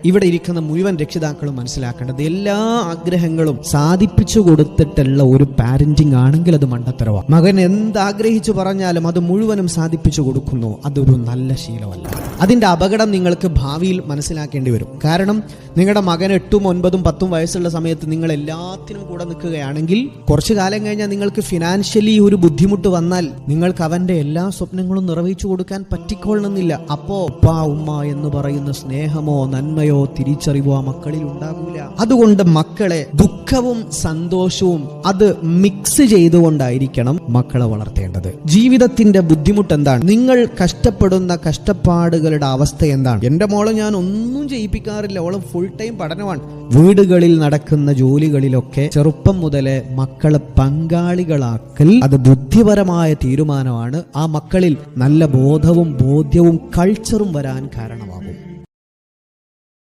ഇവിടെ ഇരിക്കുന്ന മുഴുവൻ രക്ഷിതാക്കളും മനസ്സിലാക്കേണ്ടത് എല്ലാ ആഗ്രഹങ്ങളും സാധിപ്പിച്ചു കൊടുത്തിട്ടുള്ള ഒരു പാരന്റിങ് ആണെങ്കിൽ അത് മണ്ടത്തരവാണ്. മകൻ എന്താഗ്രഹിച്ചു പറഞ്ഞാലും അത് മുഴുവനും സാധിപ്പിച്ചു കൊടുക്കുന്നു, അതൊരു നല്ല ശീലമല്ല. അതിന്റെ അപകടം നിങ്ങൾക്ക് ഭാവിയിൽ മനസ്സിലാക്കേണ്ടി വരും. കാരണം നിങ്ങളുടെ മകൻ 8, 9, 10 വയസ്സുള്ള സമയത്ത് നിങ്ങൾ എല്ലാത്തിനും കൂടെ നിൽക്കുകയാണെങ്കിൽ കുറച്ചു കാലം കഴിഞ്ഞാൽ നിങ്ങൾക്ക് ഫിനാൻഷ്യലി ഒരു ബുദ്ധിമുട്ട് വന്നാൽ നിങ്ങൾക്ക് അവന്റെ എല്ലാ സ്വപ്നങ്ങളും നിറവേച്ചു കൊടുക്കാൻ പറ്റിക്കൊള്ളണമെന്നില്ല. അപ്പോ ഉപ്പ ഉമ്മ എന്ന് പറയുന്ന സ്നേഹമോ നന്മയോ തിരിച്ചറിവോ ആ മക്കളിൽ ഉണ്ടാകൂല. അതുകൊണ്ട് മക്കളെ ദുഃഖവും സന്തോഷവും അത് മിക്സ് ചെയ്തുകൊണ്ടായിരിക്കണം മക്കളെ വളർത്തേണ്ടത്. ജീവിതത്തിന്റെ ബുദ്ധിമുട്ട് എന്താണ്, നിങ്ങൾ കഷ്ടപ്പെടുന്ന കഷ്ടപ്പാടുകളുടെ അവസ്ഥ എന്താണ്? എന്റെ മോളെ ഞാൻ ഒന്നും ചെയ്യിപ്പിക്കാറില്ല, അവള് ഫുൾ ടൈം പഠനമാണ്. വീടുകളിൽ നടക്കുന്ന ജോലികളിലൊക്കെ ചെറുപ്പം മുതലേ മക്കളെ പങ്കാളികളാക്കൽ അത് ബുദ്ധിപരമായ തീരുമാനമാണ്. ആ മക്കളിൽ നല്ല ബോധവും ബോധ്യവും കൾച്ചറും വരാൻ കാരണമാകും.